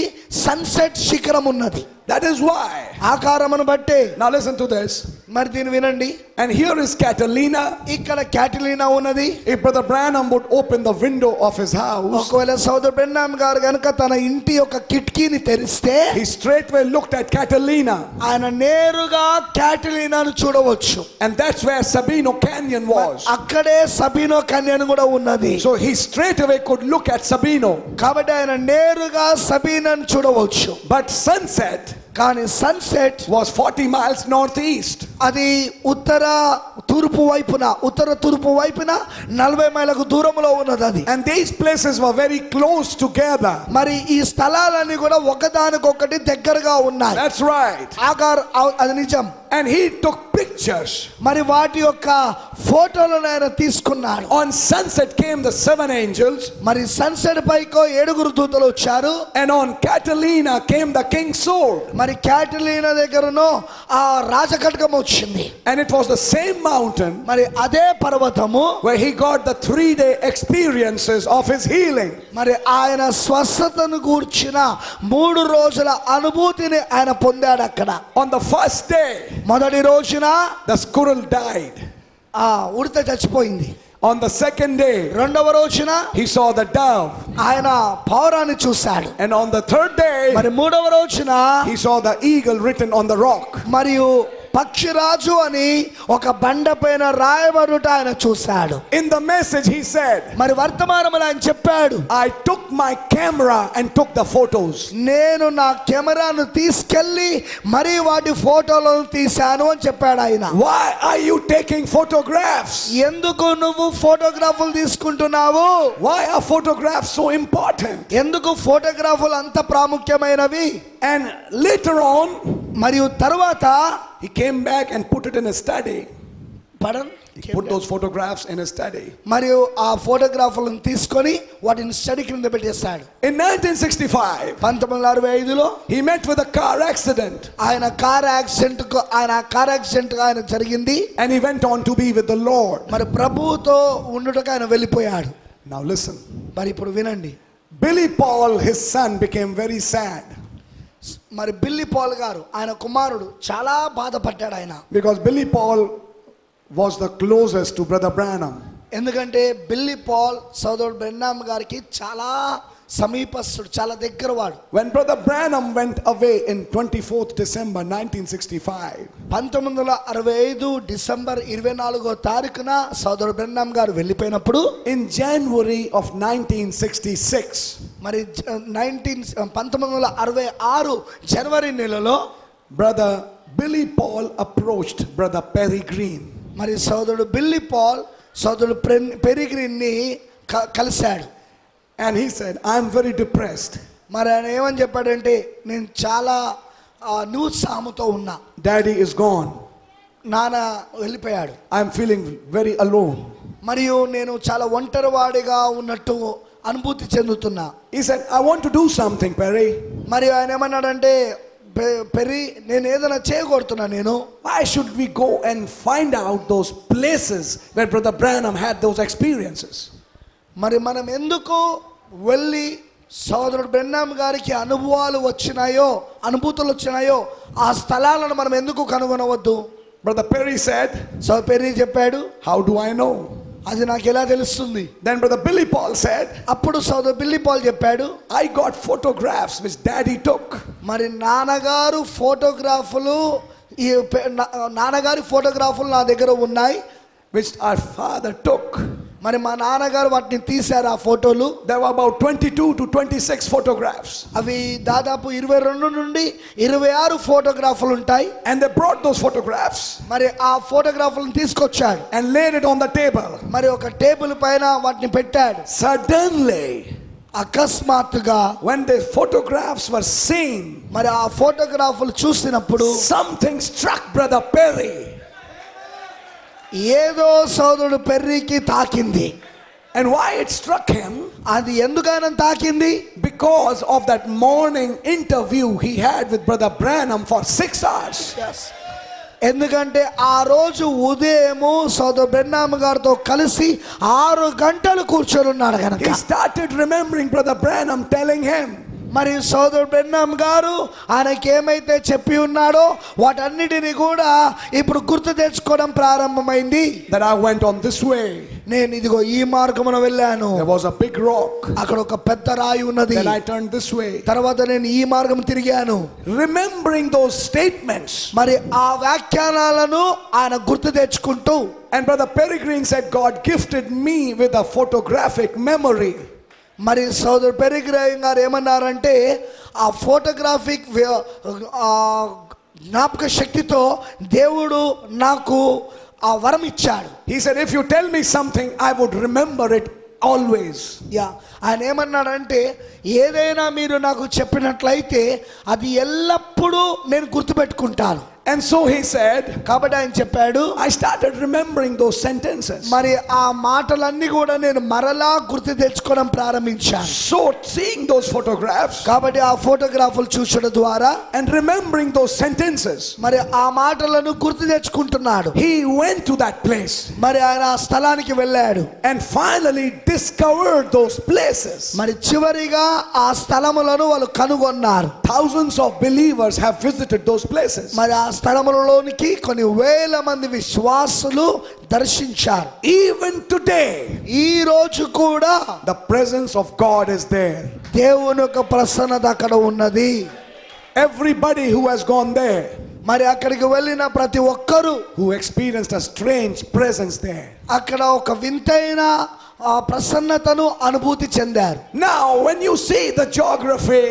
సన్సెట్ శిఖరం ఉన్నది. That is why. ఆకారమును బట్టే. Now listen to this. మరి దీన్ని వినండి. And here is Catalina. ఇక్కడ క్యాటలీనా ఉన్నది. If Brother Branham would open the window of his house, ఒకవేళ సోదరు బ్రహ్నం గారు గనుక తన ఇంటి యొక్క కిటికీని తెరిస్తే he straightway looked at Catalina. ఆయన నేరుగా క్యాటలీనాను చూడవచ్చు. And that's where Sabino Canyon was. అక్కడే సబీనో కన్యను కూడా ఉన్నది. So he straightaway could look at Sabino. కాబట్టి ఆయన నేరుగా సబీనాను చూడవచ్చు. But Sunset కానీ సన్సెట్ was 40 miles northeast. అది ఉత్తర తూర్పు వైపున 40 మైళ్ళకు దూరంలో ఉన్నది అది. And these places were very close together. మరి ఈ స్థలాలన్నీ కూడా ఒకదానికొకటి దగ్గరగా ఉన్నాయి. That's right. అది నిజం. And he took pictures. మరి వాటి యొక్క ఫోటోలను ఆయన తీసుకున్నాడు. On Sunset came the 7 angels. మరి సన్సెట్ పైకో 7 దూతలు వచ్చారు. And on Catalina came the king's sword. మరి క్యాటలీనా దగ్గరను ఆ రాజకటకం వచ్చింది. And it was the same mountain మరి అదే పర్వతము where he got the 3-day experiences of his healing. మరి ఆయన స్వస్థతను గూర్చిన 3 రోజుల అనుభూతిని ఆయన పొందాడు అక్కడ. On the first day, మొదటి రోజున the squirrel died. ఉడత చచ్చిపోయింది. On the second day, రెండవ రోజున he saw the dove. ఆయన పౌరాన్ని చూశాడు. And on the third day, మరి మూడవ రోజున he saw the eagle written on the rock. మరియు పక్షిరాజు అని ఒక బండ పైన రాయబడుట ఆయన చూశాడు. In the message he said, మరి వర్తమానములో ఆయన చెప్పాడు, I took my camera and took the photos. నేను నా కెమెరాను తీసుకెళ్లి మరి వాటి ఫోటోలను తీశాను అని చెప్పాడు ఆయన. Why are you taking photographs? ఎందుకు నువ్వు ఫోటోగ్రాఫ్లు తీసుకుంటున్నావు? Why are photographs so important? ఎందుకు ఫోటోగ్రాఫ్లు అంత ప్రాముఖ్యమైనవి? And later on, మరియు తరువాత he came back and put it in a study. Pardon? He put those photographs in his study. మరియు ఆ ఫోటోగ్రాఫర్లను తీసుకొని వాటిని స్టడీ క్రింద పెట్టేశాడు. In 1965, 1965లో he met with a car accident. ఆయన కార్ యాక్సిడెంట్ ఆయన జరిగింది. And he went on to be with the Lord. మరి ప్రభువుతో ఉండుటకు ఆయన వెళ్ళిపోయాడు. Now listen. మరి ఇప్పుడు వినండి. Billy Paul, his son, became very sad. మరి బిల్లీ పాల్ గారు ఆయన కుమారుడు చాలా బాధపడ్డాడు ఆయన. Because Billy Paul was the closest to Brother Branham. ఎందుకంటే బిల్లీ పాల్ సోదరుడు బ్రెన్నామ్ గారికి చాలా సమీపస్తుడు, చాలా దగ్గరవాడు. When Brother Branham went away in 24th December 1965, 1965 December 24వ తారీఖున సోదరుడు బ్రెన్నామ్ గారు వెళ్ళిపోయినప్పుడు in January of 1966, మరి 1966 జనవరి నెలలో Brother Billy Paul approached Brother Perry Green. మరి సోదరుడు బిల్లీ పాల్ సోదరుడు పెరిగ్రీన్ ని కలిశాడు. And he said, I am very depressed. మరి ఆయన ఏమని చెప్పాడంటే, నేను చాలా నిరుత్సాహంతో ఉన్నా. Daddy is gone. నాన్న వెళ్ళిపోయాడు. I am feeling very alone. మరియు నేను చాలా ఒంటరివాడిగా ఉన్నట్టు అనుభూతి చెందుతున్నా. He said, I want to do something, Perry. మరియు ఆయన ఏమన్నాడంటే, పెర్రీ నేను ఏదైనా చేయకూడుతున్నా నేను. Why should we go and find out those places where Brother Branham had those experiences? మరి మనం ఎందుకు వెళ్ళి సోదరుడు బ్రెన్నామ్ గారికి అనుభూతులు వచ్చినాయో ఆ స్థలాలను మనం ఎందుకు కనుగొనవద్దు? Brother Perry said, so Perry చెప్పాడు, how do I know? అది నాకు ఎలా తెలుస్తుంది? Then Brother Billy Paul said, అప్పుడు సోదరుడు బిల్లీ పాల్ చెప్పాడు, I got photographs which Daddy took. మరి నాన్నగారి ఫోటోగ్రాఫులు నా దగ్గర ఉన్నాయి, which our father took. మరి మా నాన్నగారు వాటిని తీశారు ఆ ఫోటోలు. There were about 22 to 26 photographs. అవి దాదాపు 22 నుండి 26 ఫోటోగ్రాఫులు ఉంటాయి. And they brought those photographs మరి ఆ ఫోటోగ్రాఫులను తీసుకొచ్చాడు. and laid it on the table. మరి ఒక టేబుల్ పైన వాటిని పెట్టాడు. Suddenly, అకస్మాత్తుగా when the photographs were seen, మరి ఆ ఫోటోగ్రాఫులు చూసినప్పుడు something struck Brother Perry. ఏదో సోదరుడు పెర్రీకి తాకింది. And why it struck him? అది ఎందుకైనా తాకింది? Because of that morning interview he had with Brother Branham for 6 hours. ఎందుకంటే ఆ రోజు ఉదయము సోదరు బ్రెన్నామ్ గారితో కలిసి 6 గంటలు కూర్చొని ఉన్నాడు కనుక He started remembering Brother Branham telling him, మరి సోదరు బ్రెన్నామ్ గారు ఆయనకి ఏమైతే చెప్పి ఉన్నాడో వాటన్నిటిని కూడా ఇప్పుడు గుర్తు తెచ్చుకోవడం ప్రారంభమైంది. that I went on this way. నేను ఇదిగో ఈ మార్గమున వెళ్ళాను. There was a big rock. అక్కడ ఒక పెద్ద రాయి ఉన్నది. Then I turned this way. తర్వాత నేను ఈ మార్గం తిరిగాను. Remembering those statements. మరి ఆ వ్యాఖ్యానాలను ఆయన గుర్తు తెచ్చుకుంటూ, And Brother Peregrine said, God gifted me with a photographic memory. మరి సోదరు పెరిగ్రైన్ గారు ఏమన్నారంటే, ఆ ఫోటోగ్రాఫిక్ జ్ఞాపక శక్తితో దేవుడు నాకు ఆ వరం ఇచ్చాడు. He said, if you tell me something, I would remember it always. ఆయన ఏమన్నాడంటే, ఏదైనా మీరు నాకు చెప్పినట్లయితే అది ఎల్లప్పుడూ నేను గుర్తుపెట్టుకుంటాను. And so he said, కాబట్టి ఆయన చెప్పాడు, I started remembering those sentences. మరి ఆ మాటలన్నీ కూడా నేను మరలా గుర్తు తెచ్చుకోవడం ప్రారంభించాను. So seeing those photographs కాబట్టి ఆ ఫోటోగ్రాఫ్లు చూసడం ద్వారా and remembering those sentences, మరి ఆ మాటలను గుర్తు తెచ్చుకుంటున్నాడు. he went to that place. మరి ఆయన ఆ స్థలానికి వెళ్ళాడు. And finally discovered those places. మరి చివరిగా ఆ స్థలములను వాళ్ళు కనుగొన్నారు. Thousands of believers have visited those places. మరి ఆ స్థలములలోనికి కొన్ని వేల మంది విశ్వాసులు దర్శించారు. Even today, ఈ రోజు కూడా the presence of God is there. దేవుని యొక్క ప్రసన్నత అక్కడ ఉన్నది. Everybody who has gone there, మరి అక్కడికి వెళ్ళిన ప్రతి ఒక్కరు who experienced a strange presence there, అక్కడ ఒక వింతైన ప్రసన్నతను అనుభూతి చెందారు. Now when you see the geography,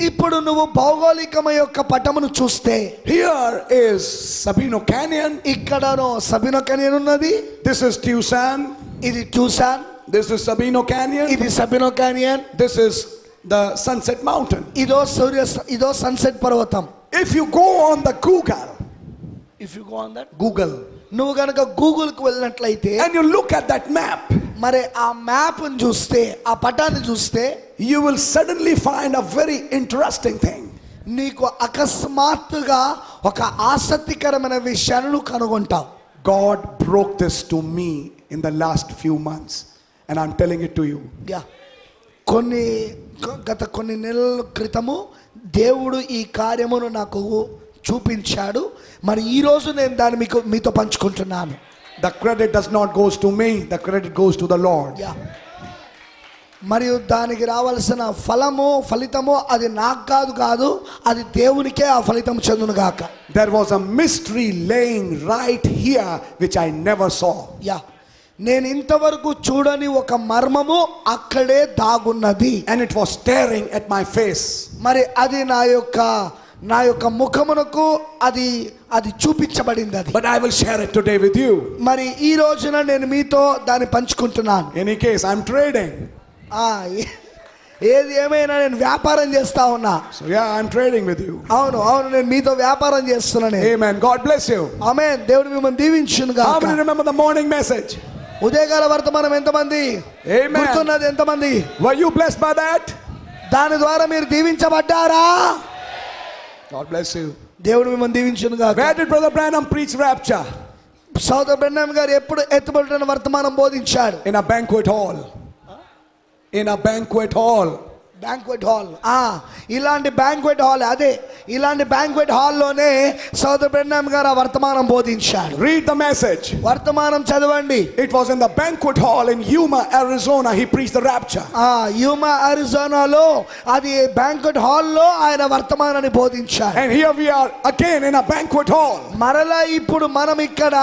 ఇప్పుడు నువ్వు భౌగోళికమ యొక్క పటమును చూస్తే, here is Sabino Canyon, ఇక్కడను సబినో క్యానియన్ ఉన్నది. this is Tucson, ఇది ట్యూసాన్. this is Sabino Canyon, ఇది Sabino Canyon. this is the Sunset Mountain. ఇదో సన్సెట్ పర్వతం. If you go on the Google if you go on that Google, నువ్వు గనక గూగుల్కి వెళ్ళినట్లయితే and you look at that map, మరి ఆ మ్యాప్ని చూస్తే, ఆ పటాన్ని చూస్తే, you will suddenly find a very interesting thing. నీకు అకస్మాత్తుగా ఒక ఆసక్తికరమైన విషయాన్ని నువ్వు కనుగొంటావు. God broke this to me in the last few months, and I'm telling it to you. Yeah, గత కొన్ని నెలల క్రితము దేవుడు ఈ కార్యమును నాకు చూపించాడు. మరి ఈ రోజు నేను దాన్ని మీతో పంచుకుంటున్నాను. The credit does not goes to me, the credit goes to the Lord. Yeah, మరియు దానికి రావాల్సిన ఫలితము అది నాకు కాదు, అది దేవునికే ఆ ఫలితం చెందును గాక. There was a mystery laying right here which I never saw. Yeah, నేను ఇంతవరకు చూడని ఒక మర్మము అక్కడే దాగున్నది. And it was staring at my face. మరి అది నా యొక్క ముఖమునకు అది చూపించబడింది. అది But I will share it today with you. మరి ఈ రోజున నేను మీతో దాన్ని పంచుకుంటున్నాను. In any case, I'm trading. ఏది ఏమైనా నేను వ్యాపారం చేస్తా ఉన్నా. So yeah, I'm trading with you. అవును, నేను మీతో వ్యాపారం చేస్తున్నాను. Amen. God bless you. ఆమేన్. దేవుడు మిమ్మల్ని దీవించును గాక. How many remember the morning message? ఉదయకాల వర్తమానం ఎంతమంది Amen. గుర్తున్నది? ఎంతమంది Were you blessed by that? దాని ద్వారా మీరు దీవించబడ్డారా? God bless you. దేవుడు మిమ్మల్ని దీవించును గాక. Where did Brother Branham preach rapture? సోదరుడు బ్రహ్నాం గారు ఎప్పుడు ఎత్తుబడిన వర్తమానం బోధించాడు? In a banquet hall. In a banquet hall. Banquet hall. ఇలాంటి బ్యాంక్వెట్ హాల్, ఇలాంటి బ్యాంక్వెట్ హాల్లోనే సోదరుడు బ్రహ్నాం గారు ఆ వర్తమానం బోధించాడు. Read the message. వర్తమానం చదవండి. It was in the banquet hall in Yuma, Arizona. He preached the rapture. యూమా అరిజోనాలో అది బ్యాంక్వెట్ హాల్లో ఆయన వర్తమానాన్ని బోధించాడు. And here we are again in a banquet hall. మరలా ఇప్పుడు మనం ఇక్కడ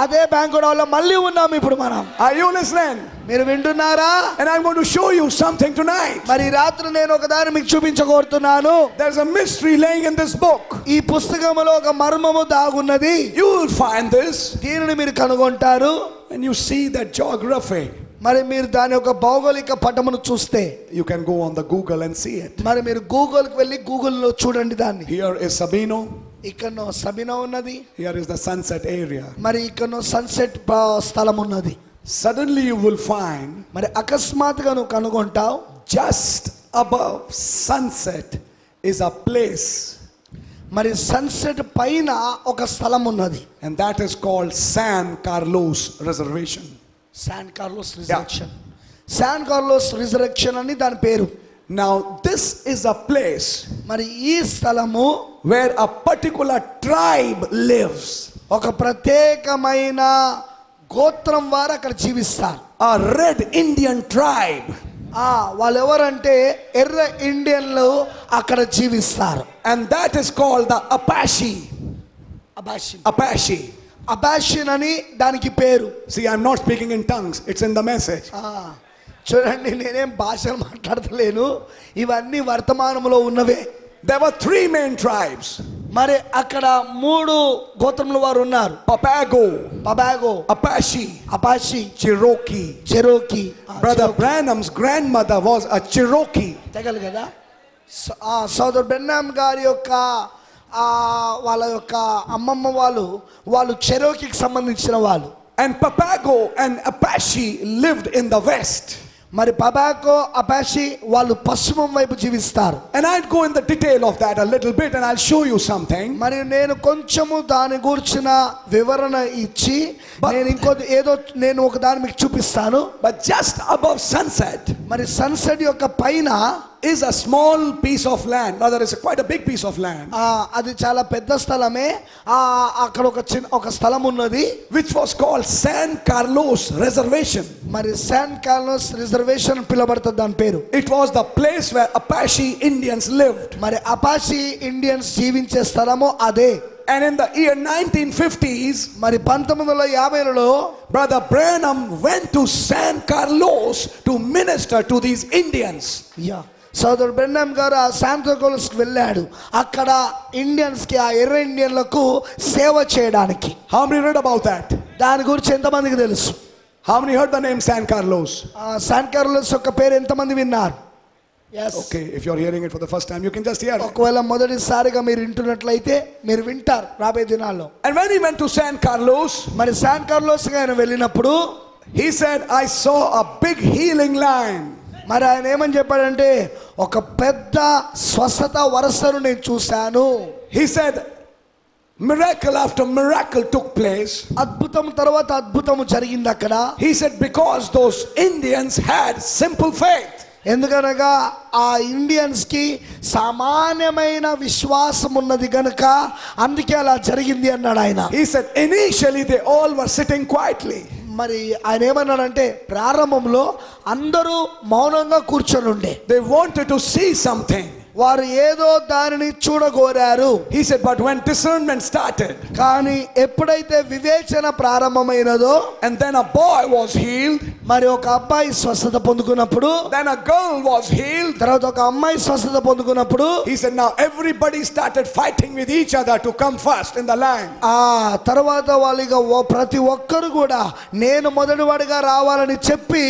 అదే బ్యాంక్వెట్ హాల్లో మళ్ళీ ఉన్నాం. ఇప్పుడు మనం, Are you listening? మీరు వింటున్నారా? And I'm going to show you something tonight. మరి రాత్రి నేను ఒకదాన్ని మీకు చూపించగోరుతున్నాను. There's a mystery laying in this book. ఈ పుస్తకములో ఒక మర్మము దాగున్నది. You will find this. దీనిని మీరు కనుగొంటారు. And you see that geography. మరి మీరు దాని యొక్క భౌగోళిక పటమును చూస్తే, You can go on the Google and see it. మరి మీరు గూగుల్కి వెళ్ళి గూగుల్లో చూడండి దాన్ని. Here is Sabino. ఇక్కడనో సబినా ఉన్నది. Here is the sunset area. మరి ఇక్కడనో సన్సెట్ స్థలం ఉన్నది. Suddenly you will find మరి అకస్మాత్తుగా నువ్వు కనుగొంటావు, just above sunset is a place. మరి సన్సెట్ పైన ఒక స్థలం ఉన్నది. And that is called San Carlos Reservation. San Carlos resurrection. San Carlos resurrection అని దాని పేరు. Now this is a place మరి ఈ స్థలము where a particular tribe lives. ఒక ప్రత్యేకమైన గోత్రం వారు అక్కడ జీవిస్తారు. A red Indian tribe. వాళ్ళు ఎవరంటే ఎర్ర ఇండియన్లు అక్కడ జీవిస్తారు. And that is called the Apache. Apache. అబాషిన్ అని దానికి పేరు. See, I'm not speaking in tongues. It's in the message. చూడండి, నేనేం భాషలు మాట్లాడతలేను, ఇవన్నీ వర్తమానంలో ఉన్నవే. There were 3 main tribes. మరి అక్కడ 3 గోత్రముల వారు ఉన్నారు. Papago, Apache, Cherokee. Brother Branham's grandmother was a Cherokee. తెగలు కదా. సోదరు బ్రహ్నాం గారి యొక్క వాళ్ళ యొక్క అమ్మమ్మ వాళ్ళు చెరోకీకి సంబంధించిన వాళ్ళు. And Papago and Apache lived in the west. మరి పబాకో అపాషి వాళ్ళు పశ్చిమం వైపు జీవిస్తారు. And I'll go in the detail of that a little bit and I'll show you something. మరి నేను కొంచెము దాని గురించిన వివరణ ఇచ్చి నేను ఒక దాన్ని మీకు చూపిస్తాను. But just above sunset, మరి సన్సెట్ యొక్క పైన is a small piece of land. Rather, it's quite a big piece of land. అది చాలా పెద్ద స్థలమే. అక్కడ ఒక స్థలం ఉన్నది, which was called San Carlos Reservation. మరి శాన్ కార్లోస్ రిజర్వేషన్ పిలువబడుతుంది దాని పేరు. It was the place where Apache Indians lived. మరి అపాషి ఇండియన్స్ జీవించే స్థలము అదే. And in the year 1950s, మరి 1950లలో Brother Branham went to San Carlos to minister to these Indians. సోదరు బ్రెన్నాం గారు ఆ శాంతోకోలస్కి వెళ్ళాడు. అక్కడ ఇండియన్స్ కి, ఆ ఎర్ర ఇండియన్లకు సేవ చేయడానికి. How many read about that? దాని గురించి ఎంతమందికి తెలుసు? How many heard the name San Carlos? San Carlos యొక్క పేరు ఎంతమంది విన్నారు? Yes. Okay, if you're hearing it for the first time, you can just hear it. ఒకవేళ మొదటిసారిగా మీరు వింటున్నట్లయితే మీరు వింటారు రాబోయే దినాల్లో. And when he went to San Carlos, మరి శాన్ కార్లోస్ గా ఆయన వెళ్ళినప్పుడు he said, I saw a big healing line. మరి ఆయన ఏమని చెప్పాడంటే ఒక పెద్ద స్వస్థత వరసను నేను చూశాను. He said, miracle after miracle took place. అద్భుతం తర్వాత అద్భుతము జరిగింది అక్కడ. He said, because those Indians had simple faith. ఎందుకనగా ఆ ఇండియన్స్ కి సామాన్యమైన విశ్వాసం ఉన్నది గనుక అందుకే అలా జరిగింది అన్నాడు ఆయన. He said, initially they all were sitting quietly. మరి ఆయన ఏమన్నాడంటే ప్రారంభంలో అందరూ మౌనంగా కూర్చొని ఉండే. They wanted to see something. వారు ఏదో దానిని చూడగోరారు. He said, but when discernment started, కానీ ఎప్పుడైతే వివేచన ప్రారంభమైనదో, and then a boy was healed, మరి ఒక అబ్బాయి స్వస్థత పొందుకున్నప్పుడు, then a girl was healed, తర్వాత ఒక అమ్మాయి స్వస్థత పొందుకున్నప్పుడు, he said, now everybody started fighting with each other to come first in the line. ఆ తర్వాత వాళ్ళిగా ప్రతి ఒక్కరు కూడా నేను మొదటివాడిగా రావాలని చెప్పి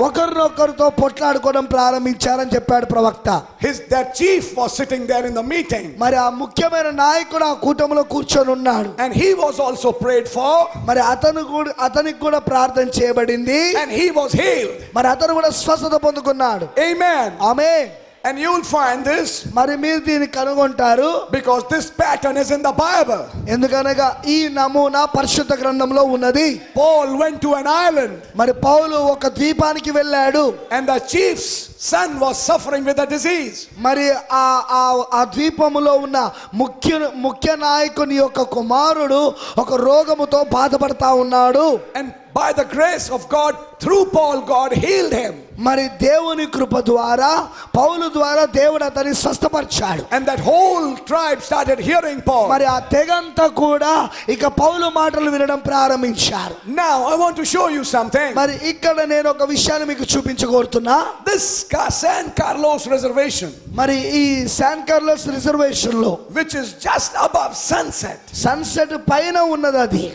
ఒకరినొకరితో పొట్లాడుకోవడం ప్రారంభించారని చెప్పాడు ప్రవక్త. That chief was sitting there in the meeting. మరి ఆ ముఖ్యమైన నాయకుడు ఆ కూటమిలో కూర్చొని ఉన్నాడు. And he was also prayed for. మరి అతనికి కూడా ప్రార్థన చేయబడింది. And he was healed. మరి అతను కూడా స్వస్థత పొందుకున్నాడు. Amen. Amen. And you will find this, మరి మీరు దీన్ని కనుగొంటారు, because this pattern is in the Bible. ఎందుకనగా ఈ నమూనా పరిశుద్ధ గ్రంథంలో ఉన్నది. Paul went to an island. మరి పౌలు ఒక ద్వీపానికి వెళ్ళాడు. And the chief's son was suffering with a disease. మరి ఆ ద్వీపములో ఉన్న ముఖ్య నాయకుని యొక్క కుమారుడు ఒక రోగముతో బాధపడతా ఉన్నాడు. And by the grace of God, through Paul, God healed him. మరి దేవుని కృప ద్వారా పౌలు ద్వారా దేవుడు అతన్ని స్వస్థపరిచాడు. And that whole tribe started hearing Paul. మరి ఆ తెగంతా కూడా ఇక పౌలు మాటలు వినడం ప్రారంభించారు. Now I want to show you something. మరి ఇక్కడ నేను ఒక విషయాన్ని మీకు చూపించగోరుతున్నా. This San Carlos reservation, మరి ఈ శాన్ కార్లోస్ రిజర్వేషన్ లో, which is just above Sunset, sunset పైన ఉన్నది అది.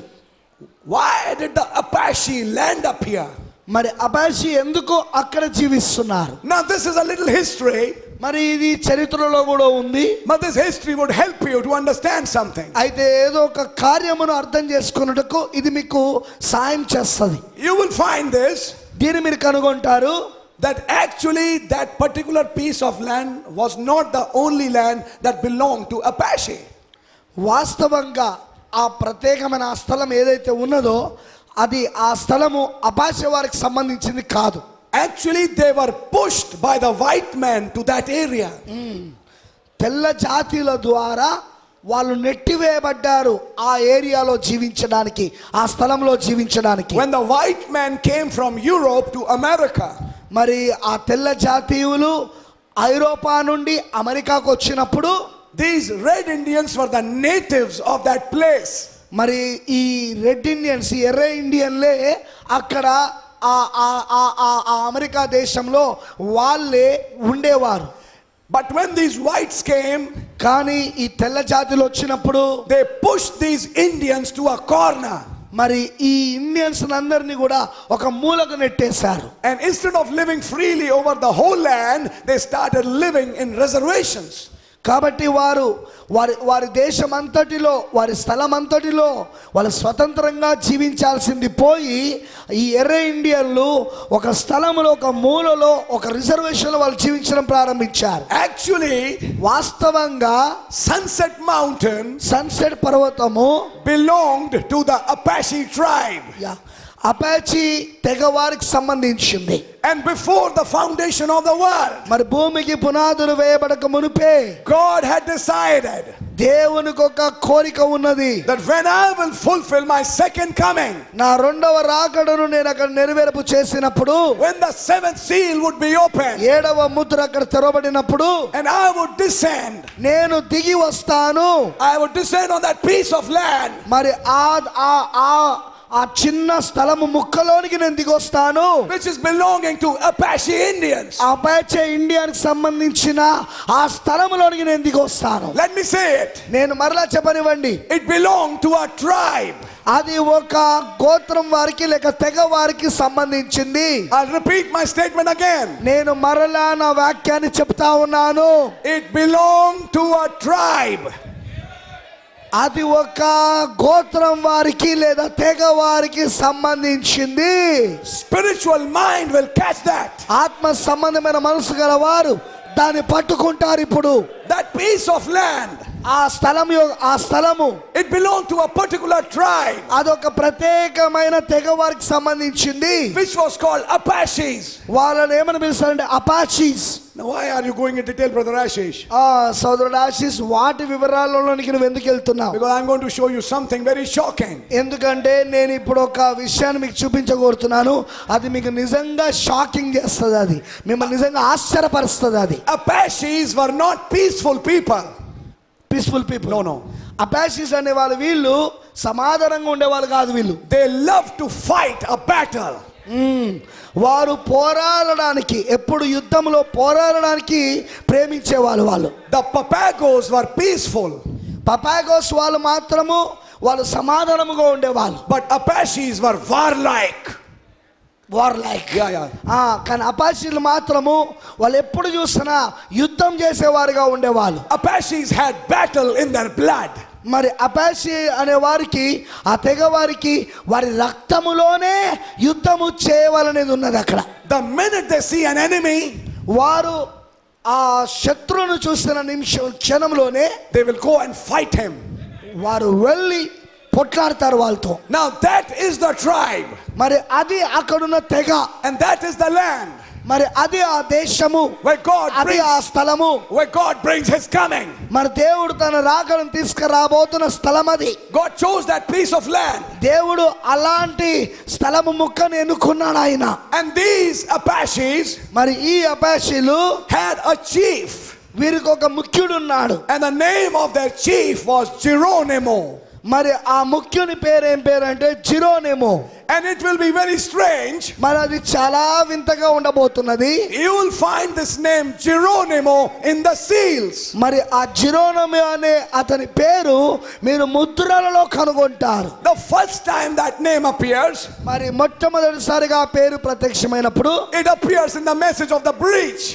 why did the Apache land up here? మరి అపాషి ఎందుకు అక్కడ జీవిస్తున్నారు? Now this is a little history. మరి ఇది చరిత్రలో కూడా ఉంది. But this history would help you to understand something. అయితే ఏదో ఒక కార్యమును అర్థం చేసుకున్నట్టుకు ఇది మీకు సాయం చేస్తుంది. You will find this, దీన్ని మీరు కనుగొంటారు, that actually that particular piece of land was not the only land that belonged to Apache. వాస్తవంగా ఆ ప్రత్యేకమైన ఆ స్థలం ఏదైతే ఉన్నదో అది ఆ స్థలము అపాషే వారికి సంబంధించింది కాదు. Actually they were pushed by the white man to that area. తెల్ల జాతిల ద్వారా వాళ్ళు నెట్టివేయబడ్డారు ఆ ఏరియాలో జీవించడానికి, ఆ స్థలంలో జీవించడానికి. When the white man came from Europe to America, మరి ఆ తెల్ల జాతీయులు ఐరోపా నుండి అమెరికాకు వచ్చినప్పుడు these red Indians were the natives of that place. మరి ఈ రెడ్ ఇండియన్స్, ఎర్ర ఇండియన్లే అక్కడ అమెరికా దేశంలో వాళ్ళే ఉండేవారు. But when these whites came, కానీ ఈ తెల్ల జాతులు వచ్చినప్పుడు they pushed these Indians to a corner. మరి ఈ ఇండియన్స్ అందరినీ కూడా ఒక మూలకు నెట్టేశారు. And instead of living freely over the whole land, they started living in reservations. కాబట్టి వారి దేశం అంతటిలో, వారి స్థలం అంతటిలో వాళ్ళు స్వతంత్రంగా జీవించాల్సింది పోయి ఈ ఎర్ర ఇండియన్లు ఒక స్థలంలో, ఒక మూలలో, ఒక రిజర్వేషన్ లో వాళ్ళు జీవించడం ప్రారంభించారు. Actually, వాస్తవంగా Sunset Mountain, సన్సెట్ పర్వతము belonged to the Apache tribe. Apache తెగ వారికి సంబంధించింది. And before the foundation of the world, మరి భూమికి పునాదులు వేయబడక మునిపే God had decided దేవునికి ఒక కోరిక ఉన్నది, that when I will fulfill my second coming, నా రెండవ రాకడను నేను అక్కడ నెరవేర్పు చేసినప్పుడు, when the seventh seal would be opened, ఏడవ ముద్ర అక్కడ తెరవబడినప్పుడు, and I would descend, నేను దిగి వస్తాను. I would descend on that piece of land, మరి ఆ చిన్న స్థలము ముక్కలోనికి నేను దిగొస్తాను, which is belonging to Apache Indians. Apache ఇండియానికి సంబంధించిన ఆ స్థలములోనికి నేను దిగొస్తాను. Let me say it. నేను మరలా చెప్పనివ్వండి, It belonged to a tribe. అది ఒక గోత్రం వారికి లేక తెగ వారికి సంబంధించింది. I'll repeat my statement again. నేను మరలా నా వాక్యాన్ని చెప్తా ఉన్నాను. It belonged to a tribe. అది ఒక గోత్రం వారికి లేదా తెగ వారికి సంబంధించింది. Spiritual mind will catch that. ఆత్మ సంబంధమైన మనసు గల వారు దాన్ని పట్టుకుంటారు. ఇప్పుడు That piece of land, ఆ స్థలము it belonged to a particular tribe, అదొక ప్రత్యేకమైన తెగ వారికి సంబంధించింది. which was called Apaches. వాళ్ళని ఏమని పిలుస్తారంటే అపాచీస్. Now, why are you going into detail, Brother Ashish? సోదరుడు ఆశీస్, వాటి వివరాలలోనికి నువ్వు ఎందుకు వెళ్తున్నావు? Because I'm going to show you something very shocking. ఎందుకంటే నేను ఇప్పుడు ఒక విషయాన్ని మీకు చూపించగోరుతున్నాను. అది మీకు నిజంగా షాకింగ్ చేస్తుంది, అది మిమ్మల్ని నిజంగా ఆశ్చర్యపరుస్తుంది. అది Apaches were not peaceful people. Peaceful people. No. అపాచీస్ అనే వాళ్ళు వీళ్ళు సమాధానంగా ఉండేవాళ్ళు కాదు. వీళ్ళు They love to fight a battle. వారు పోరాడడానికి, ఎప్పుడు యుద్ధంలో పోరాడడానికి ప్రేమించేవాళ్ళు. వాళ్ళు The Papagos were peaceful, పపాగోస్ వాళ్ళు మాత్రము వాళ్ళు సమాధానముగా ఉండేవాళ్ళు. but Apaches were warlike. కానీ అపాచీలు మాత్రము వాళ్ళు ఎప్పుడు చూసినా యుద్ధం చేసేవారుగా ఉండేవాళ్ళు. Apaches had battle in their blood. మరి అపాచీ అనే వారికి, ఆ తెగ వారికి వారి రక్తములోనే యుద్ధము చేయవాలనేది ఉన్నది అక్కడ. The minute they see an enemy, వారు ఆ శత్రువును చూసిన క్షణంలోనే they will go and fight him. వారు వెళ్ళి పొట్లాడతారు వాళ్ళతో. Now that is the tribe, మరి అది అక్కడున్న తెగ, and that is the land, మరి అది ఆ దేశము, అది ఆ స్థలము, where God brings his coming. మరి దేవుడు తన రాకడను తీసుకురాబోతున్న స్థలం అది. God chose that piece of land. దేవుడు అలాంటి స్థలము ముక్కను ఎన్నుకున్నాడు ఆయన. And these Apaches, మరి ఈ అపాచీలు had a chief, వీరికి ఒక ముఖ్యుడు ఉన్నాడు. and the name of their chief was Geronimo. మరి ఆ ముఖ్యుని పేరు ఏం పేరు అంటే జిరోనిమో. And it will be very strange. మరి అది చాలా వింతగా ఉండబోతున్నది. You will find this name Geronimo in the seals. మరి ఆ జిరోనిమో అనే అతని పేరు మీరు ముద్రలలో కనుగొంటారు. The first time that name appears, మరి మొట్టమొదటిసారిగా ఆ పేరు ప్రత్యక్షమైనప్పుడు it appears in the message of the breach.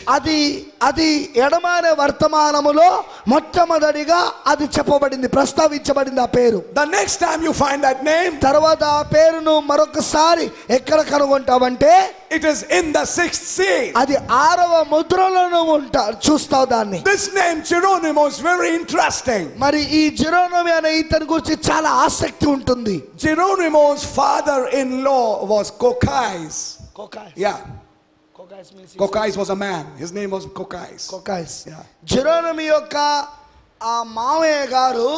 అది ఎడమ అనే వర్తమానములో మొట్టమొదటిగా అది చెప్పబడింది, ప్రస్తావించబడింది ఆ పేరు. The next time you find that name, తర్వాత ఆ పేరును మరొకసారి ఎక్కడ కనుగొంటావంటే it is in the 6th seal. అది 6వ ముద్రలోనూ చూస్తావు దాన్ని. This name Geronimo is very interesting. మరి ఈ జిరోనోమి అనే ఇతని గురించి చాలా ఆసక్తి ఉంటుంది. Geronimo's father-in-law was Kokais. Yeah. Kokais was a man. His name was Kokais. Yeah. జిరోనోమి యొక్క ఆ మామయ్య గారు,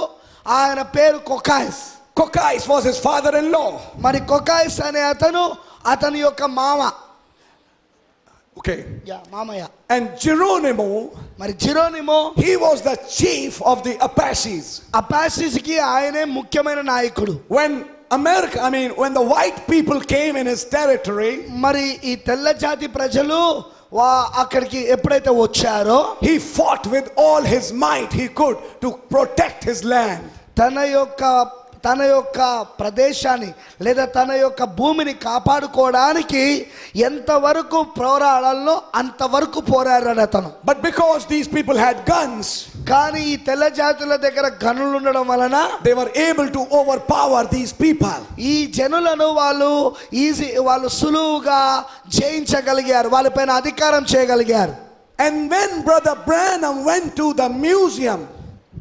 ఆయన పేరు కొకాయిస్. Kokais was his father-in-law. మరి కొకాయిస్ అనే అతని యొక్క మామ. Okay. మామయ్య. And Geronimo, మరి జిరోనిమో, he was the chief of the Apaches. అపాచీస్ కి ఆయనే ముఖ్యమైన నాయకుడు. When the white people came in his territory, మరి ఈ తెల్ల జాతి ప్రజలు అక్కడికి ఎప్పుడైతే వచ్చారో, he fought with all his might he could to protect his land. తన యొక్క ప్రదేశాన్ని లేదా తన యొక్క భూమిని కాపాడుకోవడానికి ఎంతవరకు పోరాడాలో అంతవరకు పోరాడాడు అతను. But because these people had guns, కానీ ఈ తెల్ల జాతుల దగ్గర గనులు ఉండడం వలన they were able to overpower these people. ఈ జనులను వాళ్ళు సులువుగా జయించగలిగారు, వాళ్ళపైన అధికారం చేయగలిగారు. And when Brother Branham went to the museum,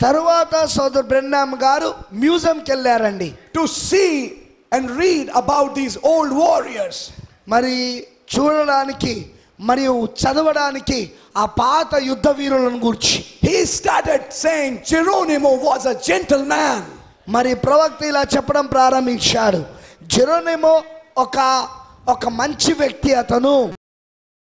తరువాత సోదరు బ్రెన్నామ్ గారు మ్యూజియంకి వెళ్ళారండి, to see and read about these old warriors. మరి చూడడానికి మరియు చదవడానికి ఆ పాత యుద్ధ వీరులను గురించి. He started saying Geronimo was a gentleman. మరి ప్రవక్త ఇలా చెప్పడం ప్రారంభించాడు, జెరోనిమో ఒక మంచి వ్యక్తి అతను.